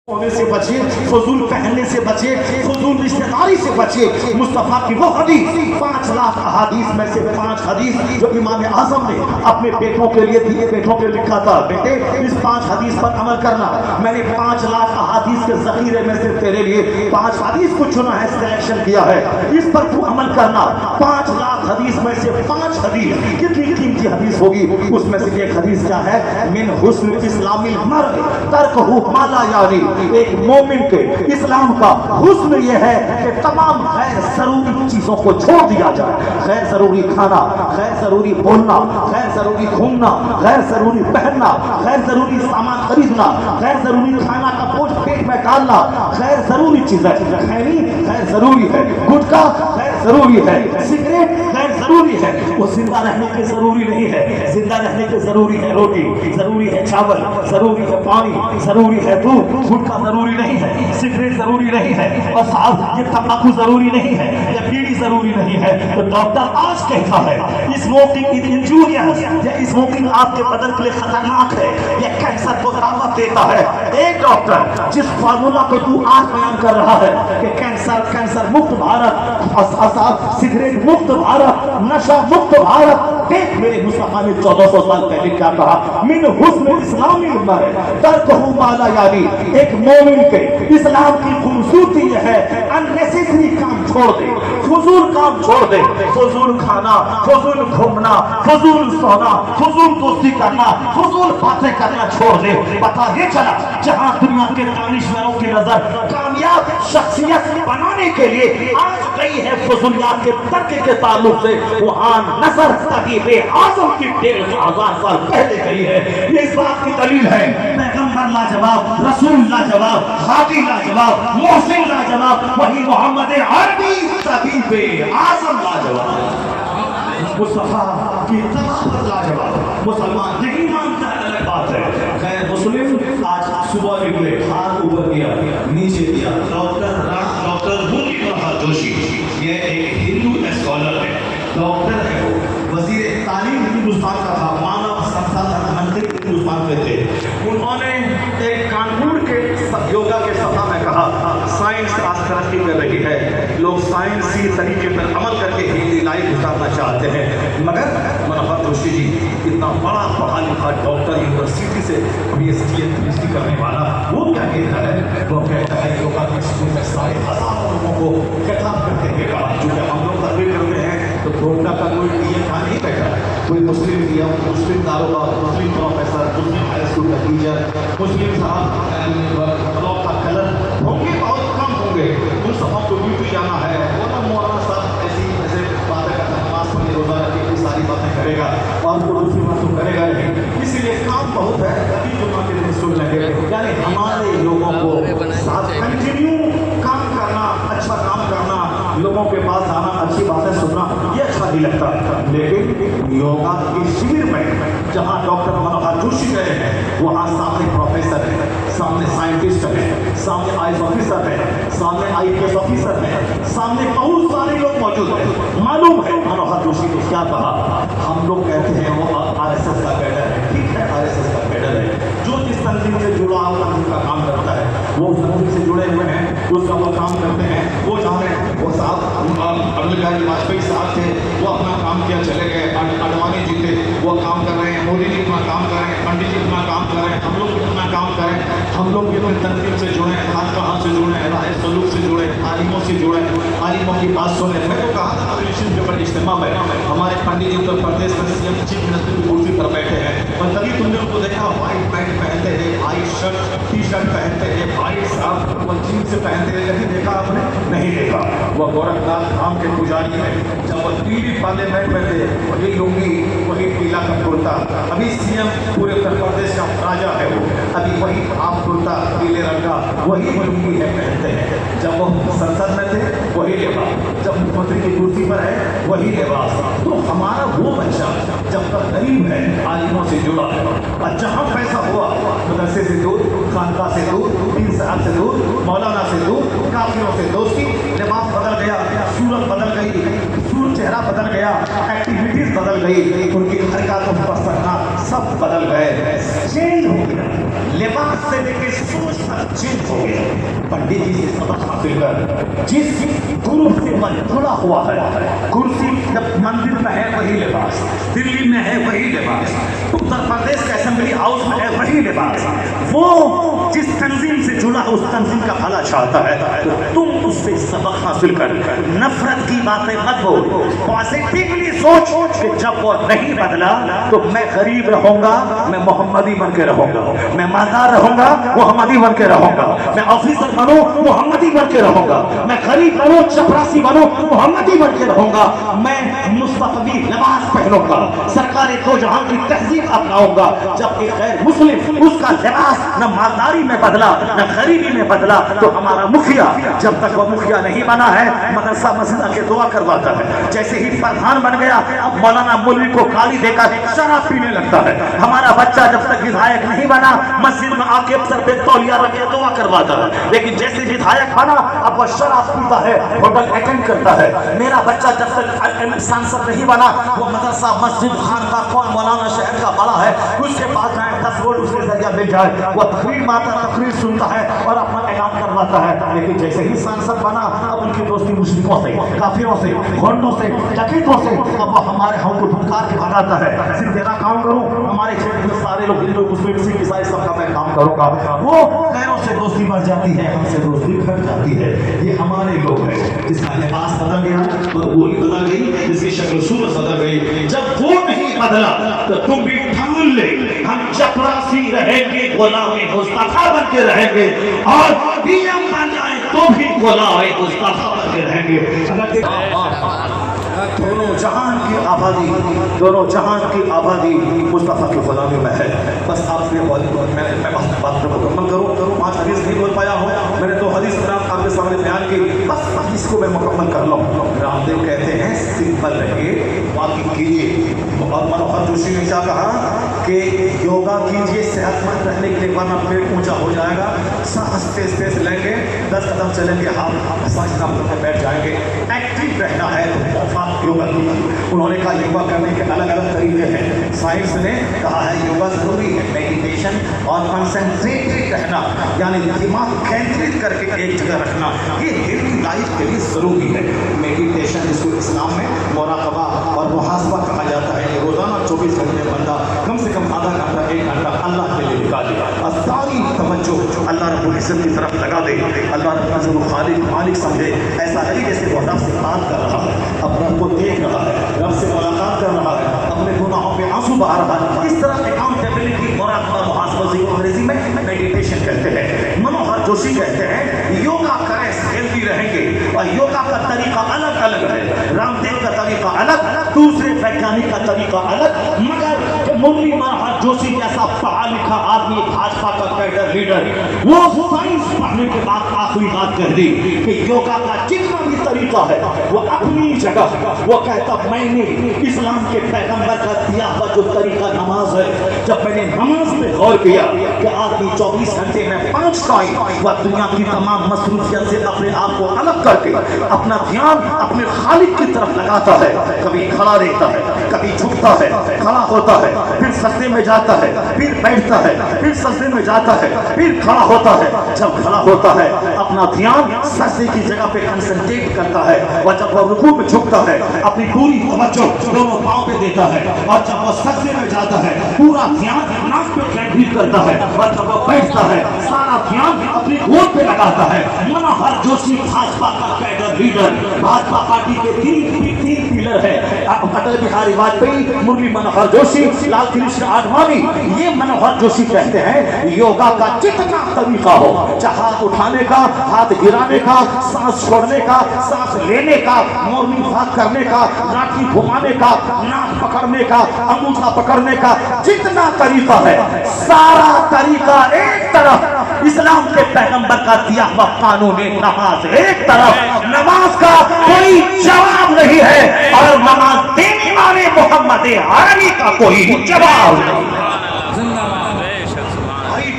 होने से बचे, फजूल पहनने से बचे, फजूल रिश्तेदारी से बचे। मुस्तफा की वो हदीस 5 लाख अहादीस में से 5 हदीस जो इमाम आजम ने अपने बेटों के लिए दिए, बेटों के लिखा था, बेटे इस 5 हदीस पर अमल करना। मैंने 5 लाख अहादीस के जखीरे में से तेरे लिए 5 हदीस को चुना है, सिलेक्शन किया है, इस पर तू अमल करना। 5 लाख हदीस में से 5 हदीस, कितनी कीमती हदीस होगी। उसमें से एक हदीस क्या है, मिन हुस्न इस्लामिल मर्द तरकहु मा ला यानी। एक मोमिन के इस्लाम का हुस्न ये है कि तमाम गैर जरूरी चीजों को छोड़ दिया जाए। गैर जरूरी खाना, गैर जरूरी बोलना, गैर जरूरी घूमना, गैर जरूरी पहनना, गैर जरूरी सामान खरीदना, गैर जरूरी खाना का बोझ पेट में डालना, गैर जरूरी चीजें खैनी गैर जरूरी है, गुटखा गैर जरूरी है, सिगरेट गैर जरूरी है। वो जिंदा रहने के जरूरी नहीं है। जिंदा रहने के जरूरी है रोटी, जरूरी है चावल, जरूरी है पानी, जरूरी है दूध। गुटखा जरूरी नहीं है, सिगरेट जरूरी नहीं है, और साहब ये तंबाकू जरूरी नहीं है, या बीड़ी जरूरी नहीं है। तो डॉक्टर आज कहता है स्मोकिंग इज इंजूरियस, या स्मोकिंग आपके बदन के लिए खतरनाक है, या कैंसर को दावत देता है। एक डॉक्टर जिस फार्मूला को तू आज बयान कर रहा है कि कैंसर मुक्त भारत, सिगरेट मुक्त भारत, नशा मुक्त भारत, देख मेरे मुस्तफा ने 1400 साल पहले क्या कहा, मिन हुस्न इस्लामी तरकहु मा ला यानी। एक मोमिन के इस्लाम की खूबसूरती यह है, अननेसेसरी काम छोड़ दे, फजूल काम छोड़ दे, फजूल खाना, फजूल घूमना, फजूल सोना, फजूल दोस्ती करना, फजूल बातें करना छोड़ दे। पता ये चला जहां दुनिया के दानिश्वरों की नजर कामयाब शख्सियत बनाने के लिए आज गई है फजूलियात के तर्क के ताल्लुक से, वहां नजर तकीबे आजम की 1500 साल पहले गई है। ये इस बात की दलील है, पैगंबर लाजवाब, रसूल लाजवाब, हादी लाजवाब, मोहसिन लाजवाब, वही मोहम्मद अरबी तकीबे आजम लाजवाब, मुस्तफा की तबादत लाजवाब। मुसलमान नहीं मानता अलग बात है। खैर मुस्लिम आज सुबह निकले, हाथ ऊपर किया, नीचे किया। डॉक्टर मुनीर जोशी, ये एक हिंदू स्कॉलर है, डॉक्टर है, वो वजीर तालीम हिंदुस्तान का था, मानव संसाधन मंत्री हिंदुस्तान के थे। उन्होंने एक कानपुर के योगा के सभा में कहा, साइंस आज तरक्की कर रही है, लोग साइंसी तरीके पर अमल करके हिंदी लाइफ गुजारना चाहते हैं, मगर मनोहर जोशी जी इतना बड़ा पढ़ा लिखा डॉक्टर, यूनिवर्सिटी से PhD करने वाला, वो क्या कहता है, वो कहता है योगा के स्कूल में 10,500 लोगों को खिताब करते हुए कहा, जो हम लोग सर्वे करते हैं तो कोरोना का कोई नियम कहाँ नहीं बैठा, कोई मुस्लिम नियम, मुस्लिम कारोबार, मुस्लिम प्रोफेसर, मुस्लिम हाई स्कूल का टीचर, मुस्लिम साहब ब्लॉक का कलर होंगे, बहुत कम होंगे। उन सबों को ड्यूटी जाना है, वो ना मौलाना साहब ऐसे बातें करता है, नमाज पढ़ने रोजा रखने की सारी बातें करेगा और उनको दूसरी बात तो करेगा नहीं। इसीलिए काम बहुत है, अभी जुम्मा के दिन सुन लगे, यानी हमारे लोगों को साथ कंटिन्यू काम करना, अच्छा काम करना, लोगों के पास आना, अच्छी बातें सुनना, ये अच्छा नहीं लगता। लेकिन योगा के शिविर में जहाँ डॉक्टर मनोहर जोशी गए हैं, वहाँ सामने प्रोफेसर है, सामने साइंटिस्ट है, सामने आईएएस ऑफिसर है, सामने IPS ऑफिसर है, सामने बहुत सारे लोग मौजूद हैं। मालूम है मनोहर जोशी ने क्या कहा, हम लोग कहते हैं वो RSS का कैडर है, ठीक है, RSS का कैडर है, जो जिस तंजीम से जुड़ा हुआ उनका काम करता है, वो उस तंजीम से जुड़े हुए हैं, उसका वो काम करते हैं, वो जाने वो साहब अटल बिहारी वाजपेयी साहब थे, वो अपना काम किया चले गए, अडवाणी जी थे, वो काम कर रहे हैं, मोदी जी अपना काम कर रहे हैं, पंडित जी अपना काम कर रहे हैं, हम लोग अपना काम करें, हम लोग भी अपनी तंजीम से जुड़े, हाथ कहाँ से जुड़े, राय सलूक से जुड़े, आलिमों से जुड़े, आलिमों की बात सुने। मैं तो कहा था रिलेशन पेपर इज्तिमा में हमारे पंडित जी उत्तर प्रदेश में CM चीफ मिनिस्टर की कुर्सी पर बैठे हैं, और तभी तुमने उनको देखा व्हाइट पैंट पहनते हैं, व्हाइट शर्ट टी-शर्ट पहनते हैं, व्हाइट साफ और जीन्स से पहनते हैं, कभी देखा आपने? नहीं देखा। वह गोरखनाथ धाम के पुजारी हैं, जब वह दिल्ली पार्लियामेंट में थे, वही लुंगी, वही पीला का कुर्ता, अभी CM पूरे उत्तर प्रदेश का राजा है वो, अभी वही हाफ कुर्ता पीले रंग का, वही लुंगी है पहनते हैं। जब वो संसद में थे वही लिबास, जब मुख्यमंत्री की कुर्सी पर है वही लिबास। तो हमारा वो बच्चा जब तक गरीब है, आलिमों से जुड़ा है, और जहाँ पैसा हुआ मदरसे से दूर, खानका से दूर, पीर साहब से दूर, मौलाना से दूर, काफिरों से दोस्ती, लिबास बदल गया, सूरत बदल गई, चेहरा बदल गया, एक्टिविटीज बदल गई, उनकी हरकतों पर सब बदल गए, चेंज हो गया। लिबास से लेकर सोच तक चेंज हो गया। पंडित जी से सबक हासिल कर, जिस गुरु से मन जुड़ा हुआ है, कुर्सी जब मंदिर में है वही लिबास, दिल्ली में है वही लिबास, उत्तर प्रदेश के असेंबली हाउस में है वही लिबास, वो जिस तंजीम से जुड़ा उस तंजीम का भला चाहता है, तो तुम उससे सबक हासिल कर, नफरत की बातें मत बोल, पॉजिटिवली सोच कि जब वो नहीं बदला तो मैं गरीब रहूंगा, मैं मोहम्मदी बन के रहूंगा, मैं मालदार रहूंगा, मोहम्मदी बन के रहूंगा, मैं ऑफिसर बनूं, मोहम्मदी बन के रहूंगा, मैं गरीब बनूं, चपरासी बनूं, मोहम्मदी बन के रहूंगा, मैं मुस्तफी लिबास पहनूंगा, सरकारें दो जहां की तहजीब अपनाऊंगा। जब एक गैर मुस्लिम उसका लिबास न मालदारी में बदला न गरीबी में बदला, तो हमारा मुखिया जब तक वो मुखिया नहीं बना है मदरसा मस्जिद आके दुआ करवाता है, जैसे ही प्रधान बन गया अब मौलाना मौलवी को गाली देकर शराब पीने लगता है। हमारा बच्चा जब तक विधायक नहीं बना मस्जिद में आके सर पे तौलिया रख के दुआ करवाता है, लेकिन जैसे विधायक बना अब वह शराब पीता है, होटल अटेंड करता है। मेरा बच्चा जब तक सांसद नहीं बना वो मदरसा मस्जिद खान का कौन मौलाना शहर का बड़ा है उसके पास जाए 10 वोट उसके जरिया मिल जाए, वो तकरीर माता तकरीर सुनता है और अपना ऐलान करवाता है। लेकिन जैसे ही सांसद बना अब उनकी दोस्ती मुस्लिमों से, काफिरों से, घोंडों से, डकैतों से, अब वो हमारे हमको धुतकार के भगाता है। सिर्फ तेरा काम करूं, हमारे क्षेत्र में सारे लोग हिंदू मुस्लिम सिख ईसाई सबका मैं काम करूंगा, वो गैरों से दोस्ती बढ़ जाती है, हमसे दोस्ती घट जाती है। ये हमारे लोग हैं जिसका लिबास बदल गया, बोली बदल गई, जिसकी शक्ल सूरत बदल गई। जब वो नहीं बदला तो तुम भी ठान ले हम चपरासी रहेंगे, गुलामी मुस्तफा बन के रहेंगे, और पीएम बन जाए तो भी गुलामी मुस्तफा बन के रहेंगे। दोनों जहान की आबादी, दोनों जहान की आबादी मुस्तफा की गुलामी में है। बस आपने मैं बात को मुकम्मल करूँ, 5 हदीस नहीं बोल पाया हूँ, मैंने 2 हदीस आपके सामने बयान की, बस हदीस को मैं मुकम्मल कर लूँ। रामदेव कहते हैं सिंपल रहिए, वॉकिंग कीजिए, और मनोहर जोशी ने क्या कहा कि योगा कीजिए सेहतमंद रहने के लिए, वरना पेट ऊंचा हो जाएगा, सांस तेज लेंगे, 10 कदम चलेंगे, हाथ सांस कम करके बैठ जाएंगे। एक्टिव रहना है तो योगा कीजिए। उन्होंने कहा योगा करने के अलग अलग तरीके हैं, साइंस ने कहा है योगा जरूरी है, मेडिटेशन और कंसंट्रेटेड रहना, यानी दिमाग केंद्रित करके एक जगह रखना, ये हेल्थी लाइफ के लिए जरूरी है। मेडिटेशन जिसको इस्लाम में मुराकबा और मुहासबा कहा जाता है, रोजाना 24 घंटे बंदा कम से कम आधा घंटा 1 घंटा अल्लाह के लिए निकाले और सारी तवज्जो अल्लाह रब्बुल इज्जत की तरफ लगा दे। अल्लाह रब्बुल इज्जत को खालिक मालिक समझे, ऐसा नहीं जैसे वो रब से बात कर रहा है, अब रब को देख रहा है, रब से मुलाकात कर रहा है, अपने गुनाहों पे आंसू बहा रहा है। इस तरह अकाउंटेबिलिटी मुराकबा मुहासबा को अंग्रेजी में मेडिटेशन कहते हैं। मनोहर जोशी कहते हैं योगा करें हेल्दी रहेंगे, और योगा का तरीका अलग अलग है, रामदेव का तरीका अलग, दूसरे वैज्ञानिक का तरीका अलग, मगर मुरली मनोहर जोशी जैसा पढ़ा लिखा आदमी, भाजपा का कैडर लीडर, वो साइंस पढ़ने के बाद आखिरी बात कह दी कि योगा का जितना भी तरीका है वो अपनी जगह, वो कहता मैंने इस्लाम के पैगंबर का दिया हुआ जो तरीका नमाज है, जब मैंने नमाज पे गौर किया कि आदमी 24 घंटे में 5 टाइम वह दुनिया की तमाम मसरूफियत से अपने आप को अलग करके अपना ध्यान अपने खालिक की तरफ लगाता है, कभी खड़ा रहता है, कभी झुकता है, खड़ा होता है, फिर सजदे में जाता है, फिर बैठता है, फिर सजदे में जाता है, फिर खड़ा होता है। जब खड़ा होता है अपना ध्यान सजदे की जगह पे कंसंट्रेट करता है, और जब वह रुकू में झुकता है अपनी पूरी तवज्जो दोनों पांव पे देता है, और जब वह सजदे में जाता है पूरा ध्यान नाक पे केंद्रित करता है, और जब वह बैठता है सारा ध्यान अपनी गोद पे लगाता है। मनोहर जोशी भाजपा का कैडर लीडर, भाजपा पार्टी के 3 पिलर है, अटल बिहारी वाजपेयी, मुरली मनोहर जोशी, लाल कृष्ण आडवाणी। ये मनोहर जोशी कहते हैं योगा का जितना तरीका हो, हाथ उठाने का, हाथ गिराने का, सांस छोड़ने का, सांस लेने का, मॉर्निंग वॉक करने का, लाठी घुमाने का, नाक पकड़ने का, अंगूठा पकड़ने का, जितना तरीका है सारा तरीका एक तरफ, इस्लाम के पैगंबर का दिया हुआ कानून नमाज एक तरफ, नमाज का कोई जवाब नहीं है, और नमाज देने वाले मोहम्मद अरबी का कोई जवाब नहीं।